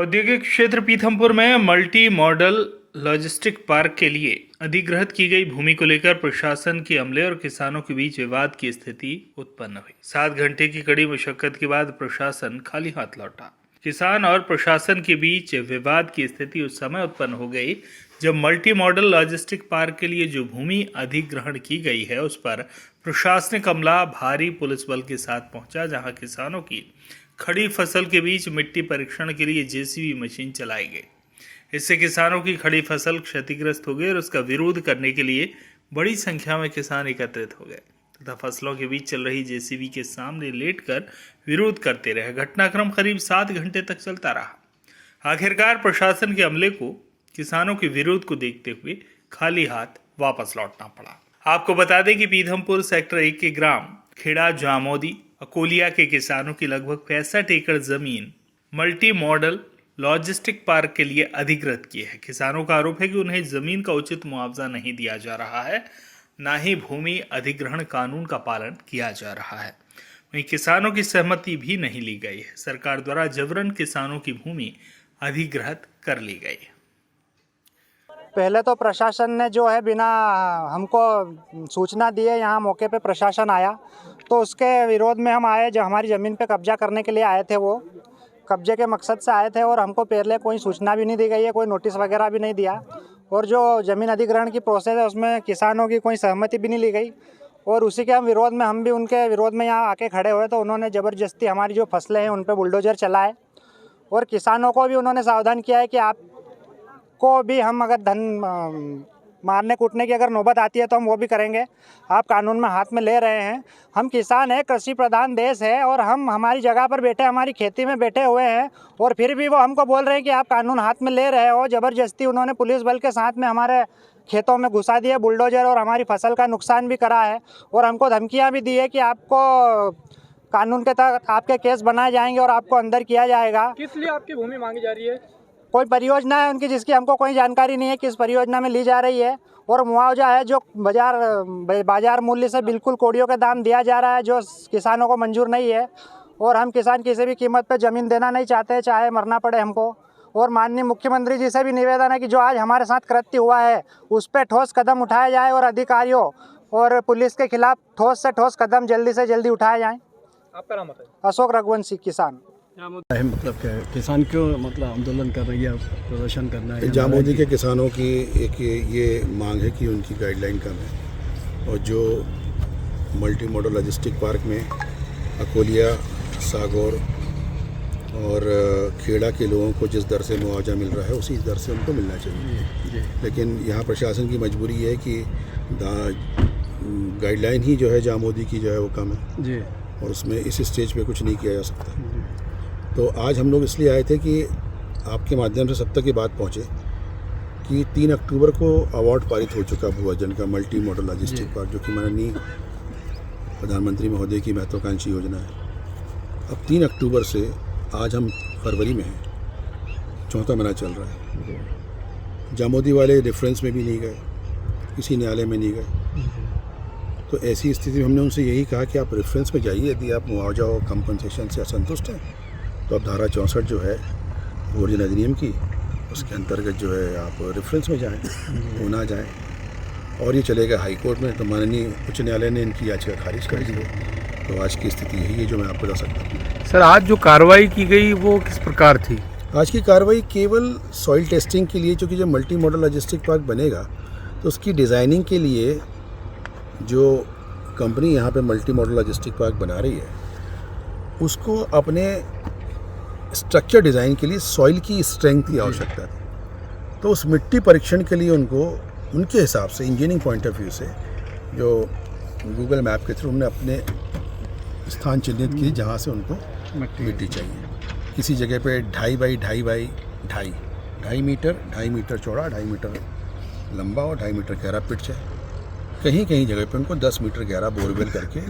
औद्योगिक क्षेत्र पीथमपुर में मल्टी मॉडल लॉजिस्टिक पार्क के लिए अधिग्रहित की गई भूमि को लेकर प्रशासन के अमले और किसानों के बीच विवाद की स्थिति उत्पन्न हुई। 7 घंटे की कड़ी मशक्कत के बाद प्रशासन खाली हाथ लौटा। किसान और प्रशासन के बीच विवाद की स्थिति उस समय उत्पन्न हो गई जब मल्टी मॉडल लॉजिस्टिक पार्क के लिए जो भूमि अधिग्रहण की गई है उस पर प्रशासनिक अमला भारी पुलिस बल के साथ पहुंचा, जहां किसानों की खड़ी फसल के बीच मिट्टी परीक्षण के लिए जेसीबी मशीन चलाई गई। इससे किसानों की खड़ी फसल क्षतिग्रस्त हो गई और उसका विरोध करने के लिए बड़ी संख्या में किसान एकत्रित हो गए तथा फसलों के बीच चल रही जेसीबी के सामने लेटकर विरोध करते रहे। घटनाक्रम करीब 7 घंटे तक चलता रहा। आखिरकार प्रशासन के अमले को किसानों के विरोध को देखते हुए खाली हाथ वापस लौटना पड़ा। आपको बता दें कि पीथमपुर सेक्टर 1 के ग्राम खेड़ा जामोदी अकोलिया के किसानों की लगभग 65 एकड़ जमीन मल्टी मॉडल लॉजिस्टिक पार्क के लिए अधिग्रहित की है। किसानों का आरोप है कि उन्हें जमीन का उचित मुआवजा नहीं दिया जा रहा है, न ही भूमि अधिग्रहण कानून का पालन किया जा रहा है। वहीं किसानों की सहमति भी नहीं ली गई है। सरकार द्वारा जबरन किसानों की भूमि अधिग्रहित कर ली गई है। पहले तो प्रशासन ने जो है बिना हमको सूचना दिए यहाँ मौके पे प्रशासन आया, तो उसके विरोध में हम आए। जो हमारी ज़मीन पे कब्जा करने के लिए आए थे, वो कब्जे के मकसद से आए थे और हमको पहले कोई सूचना भी नहीं दी गई है, कोई नोटिस वगैरह भी नहीं दिया। और जो ज़मीन अधिग्रहण की प्रोसेस है उसमें किसानों की कोई सहमति भी नहीं ली गई और उसी के विरोध में हम भी उनके विरोध में यहाँ आके खड़े हुए। तो उन्होंने ज़बरदस्ती हमारी जो फसलें हैं उन पर बुलडोजर चलाए और किसानों को भी उन्होंने सावधान किया है कि आपको भी हम अगर धन मारने कूटने की अगर नौबत आती है तो हम वो भी करेंगे। आप कानून में हाथ में ले रहे हैं। हम किसान हैं, कृषि प्रधान देश है और हम हमारी जगह पर बैठे, हमारी खेती में बैठे हुए हैं और फिर भी वो हमको बोल रहे हैं कि आप कानून हाथ में ले रहे हो। ज़बरदस्ती उन्होंने पुलिस बल के साथ में हमारे खेतों में घुसा दिया बुलडोजर और हमारी फसल का नुकसान भी करा है और हमको धमकियाँ भी दी है कि आपको कानून के तहत आपके केस बनाए जाएंगे और आपको अंदर किया जाएगा। किस लिए आपकी भूमि मांगी जा रही है? कोई परियोजना है उनकी जिसकी हमको कोई जानकारी नहीं है किस परियोजना में ली जा रही है और मुआवजा है जो बाजार मूल्य से बिल्कुल कोड़ियों के दाम दिया जा रहा है, जो किसानों को मंजूर नहीं है। और हम किसान किसी भी कीमत पे ज़मीन देना नहीं चाहते, चाहे मरना पड़े हमको। और माननीय मुख्यमंत्री जी से भी निवेदन है कि जो आज हमारे साथ कृत्य हुआ है उस पर ठोस कदम उठाया जाए और अधिकारियों और पुलिस के खिलाफ ठोस से ठोस कदम जल्दी से जल्दी उठाए जाएँ। आपका नाम है? अशोक रघुवंशी, किसान। मतलब किसान क्यों आंदोलन कर रही है, प्रदर्शन करना है? जामोदी के किसानों की एक ये मांग है कि उनकी गाइडलाइन कम है और जो मल्टी मॉडल लॉजिस्टिक पार्क में अकोलिया, सागौर और खेड़ा के लोगों को जिस दर से मुआवजा मिल रहा है उसी दर से उनको मिलना चाहिए। लेकिन यहाँ प्रशासन की मजबूरी है कि गाइडलाइन ही जो है जामोदी की जो है वो कम है जी, और उसमें इस स्टेज पे कुछ नहीं किया जा सकता। तो आज हम लोग इसलिए आए थे कि आपके माध्यम से सब तक ये बात पहुँचे कि 3 अक्टूबर को अवार्ड पारित हो चुका भूअर्जन का मल्टी मॉडल लॉजिस्टिक पार्क, जो कि माननीय प्रधानमंत्री महोदय की महत्वाकांक्षी योजना है। अब 3 अक्टूबर से आज हम फरवरी में हैं, 4था महीना चल रहा है। जामोदी वाले रेफरेंस में भी नहीं गए, किसी न्यायालय में नहीं गए। तो ऐसी स्थिति में हमने उनसे यही कहा कि आप रेफरेंस में जाइए, यदि आप मुआवजा और कंपनसेशन से असंतुष्ट हैं तो आप धारा 64 जो है भूअर्जन अधिनियम की, उसके अंतर्गत जो है आप रेफरेंस में जाएं, वो ना जाएं। और ये चलेगा हाई कोर्ट में, तो माननीय उच्च न्यायालय ने इनकी याचिका खारिज कर दी है। तो आज की स्थिति यही है जो मैं आपको बता सकता हूँ। सर, आज जो कार्रवाई की गई वो किस प्रकार थी? आज की कार्रवाई केवल सॉइल टेस्टिंग के लिए, क्योंकि जब मल्टी मॉडल लॉजिस्टिक पार्क बनेगा तो उसकी डिज़ाइनिंग के लिए जो कंपनी यहाँ पे मल्टी मॉडल लॉजिस्टिक पार्क बना रही है उसको अपने स्ट्रक्चर डिज़ाइन के लिए सॉइल की स्ट्रेंथ की आवश्यकता थी। तो उस मिट्टी परीक्षण के लिए उनको उनके हिसाब से इंजीनियरिंग पॉइंट ऑफ व्यू से जो गूगल मैप के थ्रू हमने अपने स्थान चिन्हित किए जहाँ से उनको मिट्टी चाहिए। किसी जगह पे 2.5 बाई 2.5 मीटर, 2.5 मीटर चौड़ा, 2.5 मीटर लंबा और 2.5 मीटर गहरा पिच है। कहीं कहीं जगह पे उनको 10 मीटर गहरा बोरवेल करके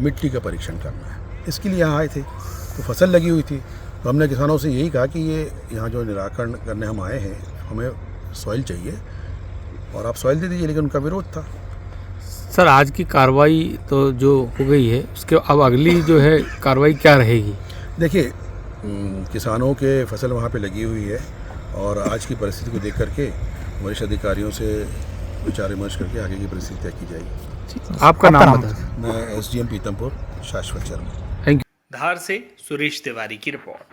मिट्टी का परीक्षण करना है। इसके लिए यहाँ आए थे, तो फसल लगी हुई थी। तो हमने किसानों से यही कहा कि ये यहाँ जो निराकरण करने हम आए हैं, हमें सॉइल चाहिए और आप सॉइल दे दीजिए, लेकिन उनका विरोध था। सर, आज की कार्रवाई तो जो हो गई है उसके अब अगली जो है कार्रवाई क्या रहेगी? देखिए, किसानों के फसल वहाँ पे लगी हुई है और आज की परिस्थिति को देख करके वरिष्ठ अधिकारियों से विचार विमर्श करके आगे की परिस्थिति तय की जाएगी। आपका नाम बताएं। मैं SDM पीतमपुर शाश्वत शर्मा। धार से सुरेश तिवारी की रिपोर्ट।